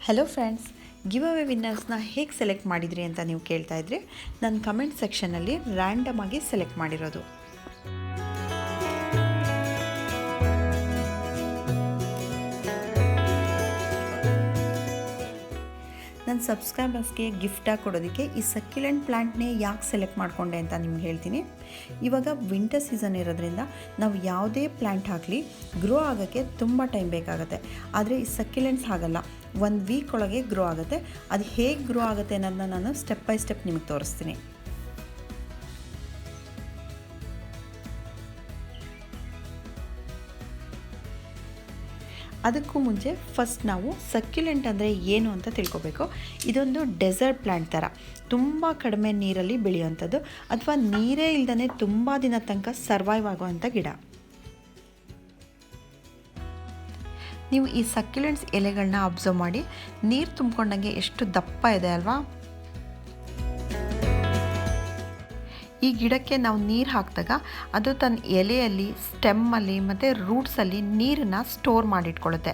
Hello friends, give away ವಿನ್ನರ್ಸ್ನ ಹೇಗೆ select ಮಾಡಿದ್ರಿ ಅಂತ ನೀವು ಕೇಳ್ತಾ ಇದ್ರಿ. ನನ್ನ ಕಮೆಂಟ್ ಸೆಕ್ಷನಲ್ಲಿ ರ್ಯಾಂಡಮ್ ಆಗಿ ಸೆಲೆಕ್ಟ್ ಮಾಡಿರೋದು. ನನ್ನ ಸಬ್ಸ್ಕ್ರೈಬರ್ಸ್ಗೆ ಗಿಫ್ಟಾಗಿ ಕೊಡೋದಕ್ಕೆ ಈ ಸಕ್ಯುಲೆಂಟ್ ಪ್ಲ್ಯಾಂಟ್ನೇ ಯಾಕೆ ಸೆಲೆಕ್ಟ್ ಮಾಡಿಕೊಂಡೆ ಅಂತ ನಿಮ್ಗೆ ಹೇಳ್ತೀನಿ. ಇವಾಗ ವಿಂಟರ್ ಸೀಸನ್ ಇರೋದ್ರಿಂದ ನಾವು ಯಾವುದೇ ಪ್ಲ್ಯಾಂಟ್ ಹಾಕಲಿ ಗ್ರೋ ಆಗೋಕ್ಕೆ ತುಂಬ ಟೈಮ್ ಬೇಕಾಗುತ್ತೆ. ಆದರೆ ಈ ಸಕ್ಯುಲೆಂಟ್ಸ್ ಹಾಗಲ್ಲ, 1 ವೀಕ್ ಒಳಗೆ ಗ್ರೋ ಆಗುತ್ತೆ. ಅದು ಹೇಗೆ ಗ್ರೋ ಆಗುತ್ತೆ ಅನ್ನೋದನ್ನ ನಾನು ಸ್ಟೆಪ್ ಬೈ ಸ್ಟೆಪ್ ನಿಮಗೆ ತೋರಿಸ್ತೀನಿ. ಅದಕ್ಕೂ ಮುಂಚೆ ಫಸ್ಟ್ ನಾವು ಸಕ್ಯುಲೆಂಟ್ ಅಂದರೆ ಏನು ಅಂತ ತಿಳ್ಕೊಬೇಕು. ಇದೊಂದು ಡೆಸರ್ಟ್ ಪ್ಲ್ಯಾಂಟ್ ಥರ ತುಂಬ ಕಡಿಮೆ ನೀರಲ್ಲಿ ಬೆಳೆಯುವಂಥದ್ದು, ಅಥವಾ ನೀರೇ ಇಲ್ಲದೇ ತುಂಬ ದಿನ ತನಕ ಸರ್ವೈವ್ ಆಗುವಂಥ ಗಿಡ. ನೀವು ಈ ಸಕ್ಯುಲೆಂಟ್ಸ್ ಎಲೆಗಳನ್ನ ಅಬ್ಸರ್ವ್ ಮಾಡಿ, ನೀರು ತುಂಬಿಕೊಂಡಂಗೆ ಎಷ್ಟು ದಪ್ಪ ಇದೆ ಅಲ್ವಾ. ಈ ಗಿಡಕ್ಕೆ ನಾವು ನೀರು ಹಾಕಿದಾಗ ಅದು ತನ್ನ ಎಲೆಯಲ್ಲಿ, ಸ್ಟೆಮ್ಮಲ್ಲಿ ಮತ್ತು ರೂಟ್ಸಲ್ಲಿ ನೀರನ್ನು ಸ್ಟೋರ್ ಮಾಡಿಟ್ಕೊಳ್ಳುತ್ತೆ.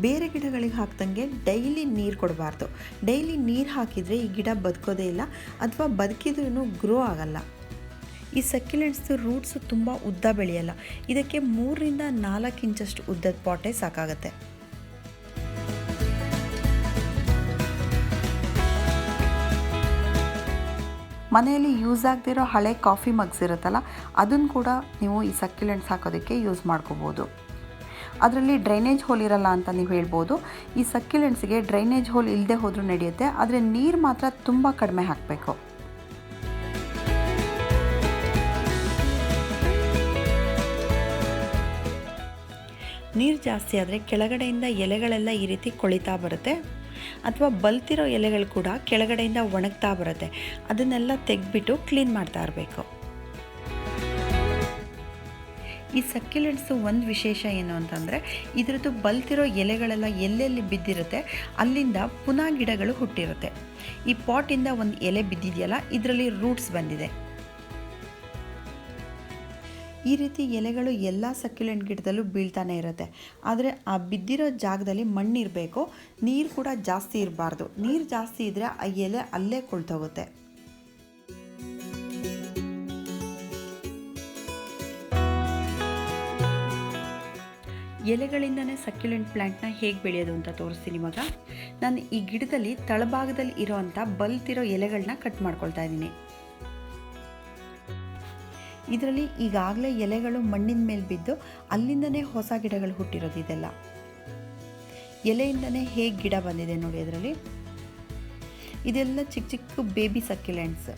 ಬೇರೆ ಗಿಡಗಳಿಗೆ ಹಾಕ್ದಂಗೆ ಡೈಲಿ ನೀರು ಕೊಡಬಾರ್ದು. ಡೈಲಿ ನೀರು ಹಾಕಿದರೆ ಈ ಗಿಡ ಬದುಕೋದೇ ಇಲ್ಲ, ಅಥವಾ ಬದುಕಿದ್ರೂ ಗ್ರೋ ಆಗಲ್ಲ. ಈ ಸಕ್ಯುಲೆಂಟ್ಸ್ದು ರೂಟ್ಸು ತುಂಬ ಉದ್ದ ಬೆಳೆಯಲ್ಲ. ಇದಕ್ಕೆ 3 ರಿಂದ 4 ಇಂಚಷ್ಟು ಉದ್ದದ ಪಾಟೇ ಸಾಕಾಗುತ್ತೆ. ಮನೆಯಲ್ಲಿ ಯೂಸ್ ಆಗದಿರೋ ಹಳೆ ಕಾಫಿ ಮಗ್ಸ್ ಇರುತ್ತಲ್ಲ, ಅದನ್ನು ಕೂಡ ನೀವು ಈ ಸಕ್ಯುಲೆಂಟ್ಸ್ ಹಾಕೋದಕ್ಕೆ ಯೂಸ್ ಮಾಡ್ಕೋಬೋದು. ಅದರಲ್ಲಿ ಡ್ರೈನೇಜ್ ಹೋಲ್ ಇರಲ್ಲ ಅಂತ ನೀವು ಹೇಳ್ಬೋದು. ಈ ಸಕ್ಯುಲೆಂಟ್ಸ್ಗೆ ಡ್ರೈನೇಜ್ ಹೋಲ್ ಇಲ್ಲದೆ ಹೋದರೂ ನಡೆಯುತ್ತೆ, ಆದರೆ ನೀರು ಮಾತ್ರ ತುಂಬ ಕಡಿಮೆ ಹಾಕಬೇಕು. ನೀರು ಜಾಸ್ತಿ ಆದರೆ ಕೆಳಗಡೆಯಿಂದ ಎಲೆಗಳೆಲ್ಲ ಈ ರೀತಿ ಕೊಳಿತಾ ಬರುತ್ತೆ, ಅಥವಾ ಬಲ್ತಿರೋ ಎಲೆಗಳು ಕೂಡ ಕೆಳಗಡೆಯಿಂದ ಒಣಗ್ತಾ ಬರುತ್ತೆ. ಅದನ್ನೆಲ್ಲ ತೆಗೆದ್ಬಿಟ್ಟು ಕ್ಲೀನ್ ಮಾಡ್ತಾ ಇರಬೇಕು. ಈ ಸಕ್ಯುಲೆಂಟ್ಸು ಒಂದು ವಿಶೇಷ ಏನು ಅಂತಂದರೆ, ಇದರದ್ದು ಬಲ್ತಿರೋ ಎಲೆಗಳೆಲ್ಲ ಎಲ್ಲೆಲ್ಲಿ ಬಿದ್ದಿರುತ್ತೆ ಅಲ್ಲಿಂದ ಪುನಃ ಗಿಡಗಳು ಹುಟ್ಟಿರುತ್ತೆ. ಈ ಪಾಟಿಂದ ಒಂದು ಎಲೆ ಬಿದ್ದಿದೆಯಲ್ಲ, ಇದರಲ್ಲಿ ರೂಟ್ಸ್ ಬಂದಿದೆ. ಈ ರೀತಿ ಎಲೆಗಳು ಎಲ್ಲ ಸಕ್ಯುಲೆಂಟ್ ಗಿಡದಲ್ಲೂ ಬೀಳ್ತಾನೆ ಇರುತ್ತೆ. ಆದರೆ ಆ ಬಿದ್ದಿರೋ ಜಾಗದಲ್ಲಿ ಮಣ್ಣಿರಬೇಕು, ನೀರು ಕೂಡ ಜಾಸ್ತಿ ಇರಬಾರ್ದು. ನೀರು ಜಾಸ್ತಿ ಇದ್ದರೆ ಆ ಎಲೆ ಅಲ್ಲೇ ಕೊಳ್ತೋಗುತ್ತೆ. ಎಲೆಗಳಿಂದನೇ ಸಕ್ಯುಲೆಂಟ್ ಪ್ಲ್ಯಾಂಟ್ನ ಹೇಗೆ ಬೆಳೆಯೋದು ಅಂತ ತೋರಿಸ್ತೀನಿ ಇವಾಗ. ನಾನು ಈ ಗಿಡದಲ್ಲಿ ತಳಭಾಗದಲ್ಲಿ ಇರೋವಂಥ ಬಲ್ತಿರೋ ಎಲೆಗಳನ್ನ ಕಟ್ ಮಾಡ್ಕೊಳ್ತಾ ಇದ್ದೀನಿ. ಇದರಲ್ಲಿ ಈಗಾಗಲೇ ಎಲೆಗಳು ಮಣ್ಣಿನ ಮೇಲೆ ಬಿದ್ದು ಅಲ್ಲಿಂದನೇ ಹೊಸ ಗಿಡಗಳು ಹುಟ್ಟಿರೋದು. ಇದೆಲ್ಲ ಎಲೆಯಿಂದನೇ ಹೇಗೆ ಗಿಡ ಬಂದಿದೆ ನೋಡಿ. ಅದರಲ್ಲಿ ಇದೆಲ್ಲ ಚಿಕ್ಕ ಚಿಕ್ಕ ಬೇಬಿ ಸಕ್ಯುಲೆಂಟ್ಸ್.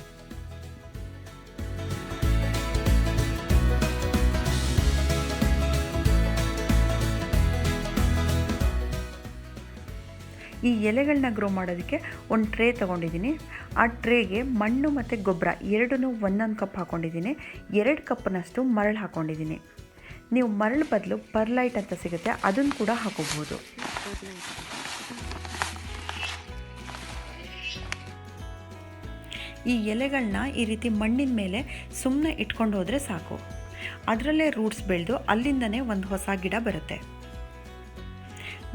ಈ ಎಲೆಗಳನ್ನ ಗ್ರೋ ಮಾಡೋದಕ್ಕೆ ಒಂದು ಟ್ರೇ ತೊಗೊಂಡಿದ್ದೀನಿ. ಆ ಟ್ರೇಗೆ ಮಣ್ಣು ಮತ್ತು ಗೊಬ್ಬರ ಎರಡನ್ನೂ 1 ಕಪ್ ಹಾಕ್ಕೊಂಡಿದ್ದೀನಿ. 2 ಕಪ್ನಷ್ಟು ಮರಳು ಹಾಕ್ಕೊಂಡಿದ್ದೀನಿ. ನೀವು ಮರಳು ಬದಲು ಪರ್ಲೈಟ್ ಅಂತ ಸಿಗುತ್ತೆ, ಅದನ್ನು ಕೂಡ ಹಾಕೋಬಹುದು. ಈ ಎಲೆಗಳನ್ನ ಈ ರೀತಿ ಮಣ್ಣಿನ ಮೇಲೆ ಸುಮ್ಮನೆ ಇಟ್ಕೊಂಡು ಹೋದರೆ ಸಾಕು. ಅದರಲ್ಲೇ ರೂಟ್ಸ್ ಬೆಳೆದು ಅಲ್ಲಿಂದನೇ ಒಂದು ಹೊಸ ಗಿಡ ಬರುತ್ತೆ.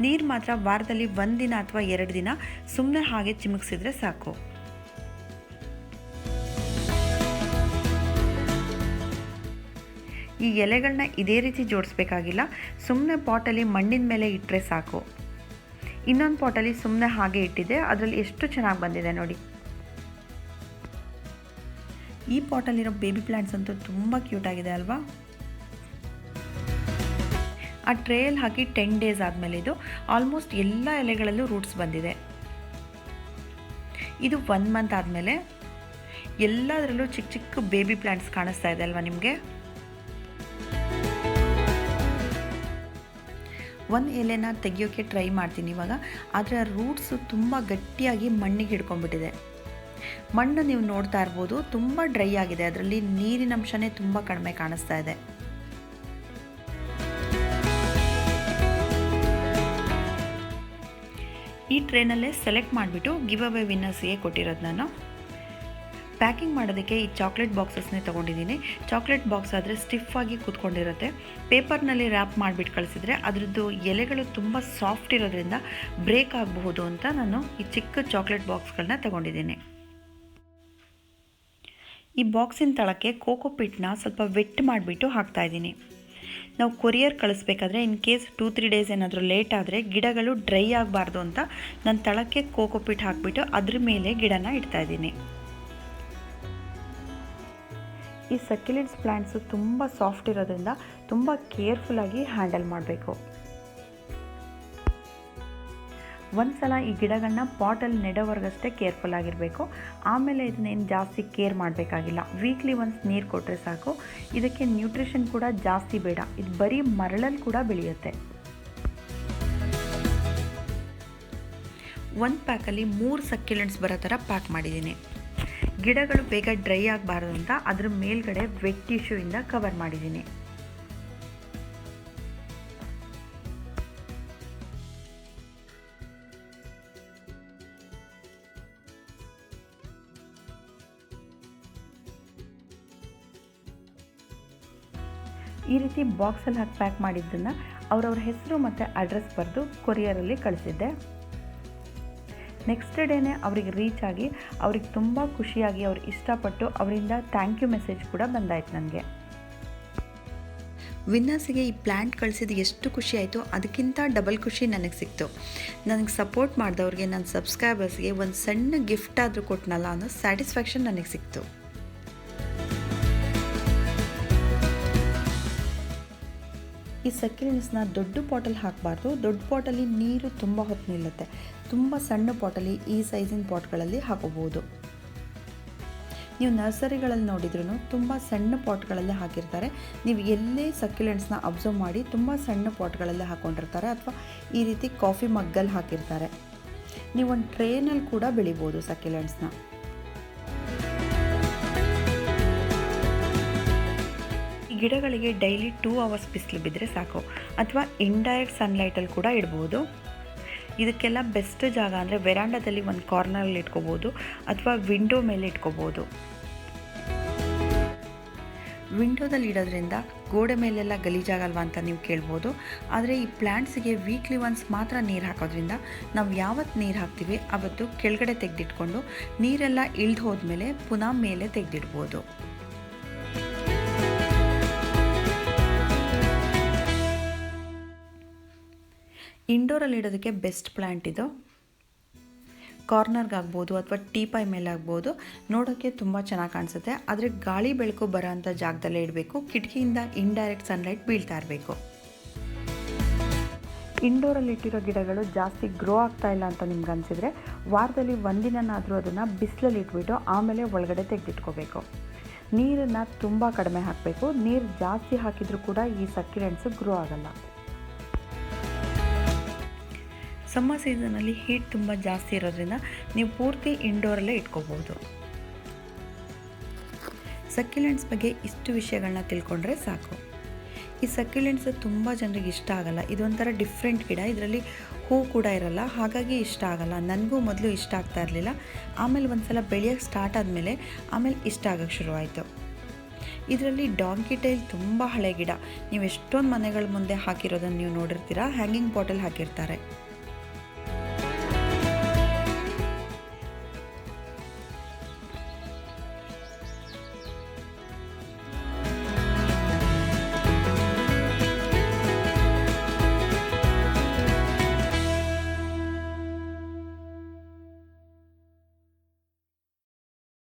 ನೀರು ಮಾತ್ರ ವಾರದಲ್ಲಿ 1 ದಿನ ಅಥವಾ 2 ದಿನ ಸುಮ್ಮನೆ ಹಾಗೆ ಚಿಮುಕ್ಸಿದ್ರೆ ಸಾಕು. ಈ ಎಲೆಗಳನ್ನ ಇದೇ ರೀತಿ ಜೋಡಿಸ್ಬೇಕಾಗಿಲ್ಲ, ಸುಮ್ಮನೆ ಪಾಟಲ್ಲಿ ಮಣ್ಣಿನ ಮೇಲೆ ಇಟ್ಟರೆ ಸಾಕು. ಇನ್ನೊಂದು ಪಾಟಲ್ಲಿ ಸುಮ್ಮನೆ ಹಾಗೆ ಇಟ್ಟಿದ್ದೆ, ಅದರಲ್ಲಿ ಎಷ್ಟು ಚೆನ್ನಾಗಿ ಬಂದಿದೆ ನೋಡಿ. ಈ ಪಾಟಲ್ಲಿರೋ ಬೇಬಿ ಪ್ಲ್ಯಾಂಟ್ಸ್ ಅಂತೂ ತುಂಬ ಕ್ಯೂಟಾಗಿದೆ ಅಲ್ವಾ. ಆ ಟ್ರೇಯಲ್ಲಿ ಹಾಕಿ 10 ಡೇಸ್ ಆದಮೇಲೆ ಇದು ಆಲ್ಮೋಸ್ಟ್ ಎಲ್ಲ ಎಲೆಗಳಲ್ಲೂ ರೂಟ್ಸ್ ಬಂದಿದೆ. ಇದು 1 ಮಂತ್ ಆದಮೇಲೆ ಎಲ್ಲದರಲ್ಲೂ ಚಿಕ್ಕ ಚಿಕ್ಕ ಬೇಬಿ ಪ್ಲ್ಯಾಂಟ್ಸ್ ಕಾಣಿಸ್ತಾ ಇದೆ ಅಲ್ವಾ ನಿಮಗೆ. ಒಂದು ಎಲೆನ ತೆಗಿಯೋಕ್ಕೆ ಟ್ರೈ ಮಾಡ್ತೀನಿ ಇವಾಗ, ಆದರೆ ರೂಟ್ಸು ತುಂಬ ಗಟ್ಟಿಯಾಗಿ ಮಣ್ಣಿಗೆ ಹಿಡ್ಕೊಂಡ್ಬಿಟ್ಟಿದೆ. ಮಣ್ಣು ನೀವು ನೋಡ್ತಾ ಇರ್ಬೋದು, ತುಂಬ ಡ್ರೈ ಆಗಿದೆ. ಅದರಲ್ಲಿ ನೀರಿನ ಅಂಶನೇ ತುಂಬ ಕಡಿಮೆ ಕಾಣಿಸ್ತಾ ಇದೆ. ಈ ಟ್ರೇನಲ್ಲೇ ಸೆಲೆಕ್ಟ್ ಮಾಡಿಬಿಟ್ಟು ಗಿವ್ ಅವೇ ವಿನ್ನರ್ಸ್ಗೆ ಕೊಟ್ಟಿರೋದು ನಾನು. ಪ್ಯಾಕಿಂಗ್ ಮಾಡೋದಕ್ಕೆ ಈ ಚಾಕ್ಲೇಟ್ ಬಾಕ್ಸಸ್ನೇ ತೊಗೊಂಡಿದ್ದೀನಿ. ಚಾಕ್ಲೇಟ್ ಬಾಕ್ಸ್ ಆದರೆ ಸ್ಟಿಫಾಗಿ ಕೂತ್ಕೊಂಡಿರುತ್ತೆ. ಪೇಪರ್ನಲ್ಲಿ ರ್ಯಾಪ್ ಮಾಡಿಬಿಟ್ಟು ಕಳಿಸಿದರೆ ಅದರದ್ದು ಎಲೆಗಳು ತುಂಬ ಸಾಫ್ಟ್ ಇರೋದ್ರಿಂದ ಬ್ರೇಕ್ ಆಗಬಹುದು ಅಂತ ನಾನು ಈ ಚಿಕ್ಕ ಚಾಕ್ಲೇಟ್ ಬಾಕ್ಸ್ಗಳನ್ನ ತೊಗೊಂಡಿದ್ದೀನಿ. ಈ ಬಾಕ್ಸಿನ ತಳಕ್ಕೆ ಕೋಕೋ ಪಿಟ್ನ ಸ್ವಲ್ಪ ವೆಟ್ ಮಾಡಿಬಿಟ್ಟು ಹಾಕ್ತಾಯಿದ್ದೀನಿ. ನಾವು ಕೊರಿಯರ್ ಕಳಿಸ್ಬೇಕಾದ್ರೆ ಇನ್ ಕೇಸ್ 2-3 ಡೇಸ್ ಏನಾದರೂ ಲೇಟ್ ಆದರೆ ಗಿಡಗಳು ಡ್ರೈ ಆಗಬಾರ್ದು ಅಂತ ನಾನು ತಳಕ್ಕೆ ಕೋಕೋ ಪಿಟ್ ಹಾಕಿಬಿಟ್ಟು ಅದ್ರ ಮೇಲೆ ಗಿಡನ ಇಡ್ತಾಯಿದ್ದೀನಿ. ಈ ಸಕ್ಯುಲೆಂಟ್ಸ್ ಪ್ಲ್ಯಾಂಟ್ಸು ತುಂಬ ಸಾಫ್ಟ್ ಇರೋದ್ರಿಂದ ತುಂಬ ಕೇರ್ಫುಲ್ಲಾಗಿ ಹ್ಯಾಂಡಲ್ ಮಾಡಬೇಕು. ಒಂದು ಸಲ ಈ ಗಿಡಗಳನ್ನ ಪಾಟಲ್ಲಿ ನೆಡೋವರೆಗಷ್ಟೇ ಕೇರ್ಫುಲ್ ಆಗಿರಬೇಕು. ಆಮೇಲೆ ಇದನ್ನೇನು ಜಾಸ್ತಿ ಕೇರ್ ಮಾಡಬೇಕಾಗಿಲ್ಲ. ವೀಕ್ಲಿ ಒನ್ಸ್ ನೀರು ಕೊಟ್ಟರೆ ಸಾಕು. ಇದಕ್ಕೆ ನ್ಯೂಟ್ರಿಷನ್ ಕೂಡ ಜಾಸ್ತಿ ಬೇಡ. ಇದು ಬರೀ ಮರಳಲ್ಲಿ ಕೂಡ ಬೆಳೆಯುತ್ತೆ. ಒಂದು ಪ್ಯಾಕಲ್ಲಿ 3 ಸಕ್ಯುಲೆಂಟ್ಸ್ ಬರೋ ಥರ ಪ್ಯಾಕ್ ಮಾಡಿದ್ದೀನಿ. ಗಿಡಗಳು ಬೇಗ ಡ್ರೈ ಆಗಬಾರ್ದು ಅಂತ ಅದ್ರ ಮೇಲ್ಗಡೆ ವೆಟ್ ಟಿಶ್ಯೂಯಿಂದ ಕವರ್ ಮಾಡಿದ್ದೀನಿ. ಈ ರೀತಿ ಬಾಕ್ಸಲ್ಲಿ ಹಾಕಿ ಪ್ಯಾಕ್ ಮಾಡಿದ್ದನ್ನು ಅವ್ರವ್ರ ಹೆಸರು ಮತ್ತು ಅಡ್ರೆಸ್ ಬರೆದು ಕೊರಿಯರಲ್ಲಿ ಕಳಿಸಿದ್ದೆ. ನೆಕ್ಸ್ಟ್ ಡೇನೇ ಅವ್ರಿಗೆ ರೀಚ್ ಆಗಿ ಅವ್ರಿಗೆ ತುಂಬ ಖುಷಿಯಾಗಿ ಅವ್ರು ಇಷ್ಟಪಟ್ಟು ಅವರಿಂದ ಥ್ಯಾಂಕ್ ಯು ಮೆಸೇಜ್ ಕೂಡ ಬಂದಾಯ್ತು ನನಗೆ. ವಿನ್ನರ್ಸಿಗೆ ಈ ಪ್ಲ್ಯಾಂಟ್ ಕಳಿಸಿದ್ದು ಎಷ್ಟು ಖುಷಿ ಆಯಿತು, ಅದಕ್ಕಿಂತ ಡಬಲ್ ಖುಷಿ ನನಗೆ ಸಿಕ್ತು. ನನಗೆ ಸಪೋರ್ಟ್ ಮಾಡಿದವ್ರಿಗೆ, ನನ್ನ ಸಬ್ಸ್ಕ್ರೈಬರ್ಸ್ಗೆ ಒಂದು ಸಣ್ಣ ಗಿಫ್ಟ್ ಆದರೂ ಕೊಟ್ಟನಲ್ಲ ಅನ್ನೋ ಸ್ಯಾಟಿಸ್ಫ್ಯಾಕ್ಷನ್ ನನಗೆ ಸಿಕ್ತು. ಈ ಸಕ್ಯುಲೆಂಟ್ಸ್ನ ದೊಡ್ಡ ಪಾಟಲ್ಲಿ ಹಾಕಬಾರ್ದು. ದೊಡ್ಡ ಪಾಟಲ್ಲಿ ನೀರು ತುಂಬ ಹೊತ್ತು ನಿಲ್ಲುತ್ತೆ. ತುಂಬ ಸಣ್ಣ ಪಾಟಲ್ಲಿ ಈ ಸೈಜಿನ ಪಾಟ್ಗಳಲ್ಲಿ ಹಾಕೋಬೋದು. ನೀವು ನರ್ಸರಿಗಳಲ್ಲಿ ನೋಡಿದ್ರೂ ತುಂಬ ಸಣ್ಣ ಪಾಟ್ಗಳಲ್ಲೇ ಹಾಕಿರ್ತಾರೆ. ನೀವು ಎಲ್ಲೇ ಸಕ್ಯುಲೆಂಟ್ಸ್ನ ಅಬ್ಸರ್ವ್ ಮಾಡಿ ತುಂಬ ಸಣ್ಣ ಪಾಟ್ಗಳಲ್ಲೇ ಹಾಕ್ಕೊಂಡಿರ್ತಾರೆ ಅಥವಾ ಈ ರೀತಿ ಕಾಫಿ ಮಗ್ಗಲ್ಲಿ ಹಾಕಿರ್ತಾರೆ. ನೀವು ಒಂದು ಟ್ರೇನಲ್ಲಿ ಕೂಡ ಬೆಳಿಬೋದು ಸಕ್ಯುಲೆಂಟ್ಸ್ನ. ಗಿಡಗಳಿಗೆ ಡೈಲಿ 2 ಅವರ್ಸ್ ಬಿಸಿಲು ಬಿದ್ದರೆ ಸಾಕು, ಅಥವಾ ಇಂಡೈರೆಕ್ಟ್ ಸನ್ಲೈಟಲ್ಲಿ ಕೂಡ ಇಡ್ಬೋದು. ಇದಕ್ಕೆಲ್ಲ ಬೆಸ್ಟ್ ಜಾಗ ಅಂದರೆ ವೆರಾಂಡದಲ್ಲಿ ಒಂದು ಕಾರ್ನರಲ್ಲಿ ಇಟ್ಕೋಬೋದು ಅಥವಾ ವಿಂಡೋ ಮೇಲೆ ಇಟ್ಕೋಬೋದು. ವಿಂಡೋದಲ್ಲಿ ಇಡೋದ್ರಿಂದ ಗೋಡೆ ಮೇಲೆಲ್ಲ ಗಲೀಜಾಗಲ್ವಾ ಅಂತ ನೀವು ಕೇಳ್ಬೋದು. ಆದರೆ ಈ ಪ್ಲ್ಯಾಂಟ್ಸಿಗೆ ವೀಕ್ಲಿ ಒನ್ಸ್ ಮಾತ್ರ ನೀರು ಹಾಕೋದ್ರಿಂದ ನಾವು ಯಾವತ್ತು ನೀರು ಹಾಕ್ತೀವಿ ಆವತ್ತು ಕೆಳಗಡೆ ತೆಗೆದಿಟ್ಕೊಂಡು ನೀರೆಲ್ಲ ಇಳ್ದು ಹೋದ್ಮೇಲೆ ಪುನಃ ಮೇಲೆ ತೆಗೆದಿಡ್ಬೋದು. ಇಂಡೋರಲ್ಲಿ ಇಡೋದಕ್ಕೆ ಬೆಸ್ಟ್ ಪ್ಲ್ಯಾಂಟ್ ಇದು. ಕಾರ್ನರ್ಗಾಗ್ಬೋದು ಅಥವಾ ಟೀಪಾಯ್ ಮೇಲೆ ಆಗ್ಬೋದು. ನೋಡೋಕ್ಕೆ ತುಂಬ ಚೆನ್ನಾಗಿ ಕಾಣಿಸುತ್ತೆ. ಆದರೆ ಗಾಳಿ ಬೆಳಕು ಬರೋ ಅಂಥ ಜಾಗದಲ್ಲೇ ಇಡಬೇಕು. ಕಿಟಕಿಯಿಂದ ಇಂಡೈರೆಕ್ಟ್ ಸನ್ಲೈಟ್ ಬೀಳ್ತಾ ಇರಬೇಕು. ಇಂಡೋರಲ್ಲಿ ಇಟ್ಟಿರೋ ಗಿಡಗಳು ಜಾಸ್ತಿ ಗ್ರೋ ಆಗ್ತಾ ಇಲ್ಲ ಅಂತ ನಿಮ್ಗೆ ಅನಿಸಿದರೆ ವಾರದಲ್ಲಿ ಒಂದಿನಾದರೂ ಅದನ್ನು ಬಿಸಿಲಲ್ಲಿ ಇಟ್ಬಿಟ್ಟು ಆಮೇಲೆ ಒಳಗಡೆ ತೆಗೆದಿಟ್ಕೋಬೇಕು. ನೀರನ್ನು ತುಂಬ ಕಡಿಮೆ ಹಾಕಬೇಕು. ನೀರು ಜಾಸ್ತಿ ಹಾಕಿದರೂ ಕೂಡ ಈ ಸಕ್ಯುಲೆಂಟ್ಸು ಗ್ರೋ ಆಗಲ್ಲ. ಸಮ್ಮರ್ ಸೀಸನಲ್ಲಿ ಹೀಟ್ ತುಂಬ ಜಾಸ್ತಿ ಇರೋದ್ರಿಂದ ನೀವು ಪೂರ್ತಿ ಇಂಡೋರಲ್ಲೇ ಇಟ್ಕೋಬೋದು. ಸಕ್ಯುಲೆಂಟ್ಸ್ ಬಗ್ಗೆ ಇಷ್ಟು ವಿಷಯಗಳನ್ನ ತಿಳ್ಕೊಂಡ್ರೆ ಸಾಕು. ಈ ಸಕ್ಯುಲೆಂಟ್ಸ್ ತುಂಬ ಜನರಿಗೆ ಇಷ್ಟ ಆಗಲ್ಲ. ಇದೊಂಥರ ಡಿಫ್ರೆಂಟ್ ಗಿಡ. ಇದರಲ್ಲಿ ಹೂ ಕೂಡ ಇರಲ್ಲ, ಹಾಗಾಗಿ ಇಷ್ಟ ಆಗಲ್ಲ. ನನಗೂ ಮೊದಲು ಇಷ್ಟ ಆಗ್ತಾ ಇರಲಿಲ್ಲ. ಆಮೇಲೆ ಒಂದು ಸಲ ಬೆಳೆಯೋಕ್ಕೆ ಸ್ಟಾರ್ಟ್ ಆದಮೇಲೆ ಆಮೇಲೆ ಇಷ್ಟ ಆಗೋಕ್ಕೆ ಶುರುವಾಯಿತು. ಇದರಲ್ಲಿ ಡಾಂಕಿ ಟೈಲ್ ತುಂಬ ಹಳೆ ಗಿಡ. ನೀವು ಎಷ್ಟೊಂದು ಮನೆಗಳ ಮುಂದೆ ಹಾಕಿರೋದನ್ನು ನೀವು ನೋಡಿರ್ತೀರ. ಹ್ಯಾಂಗಿಂಗ್ ಪಾಟಲ್ಲಿ ಹಾಕಿರ್ತಾರೆ.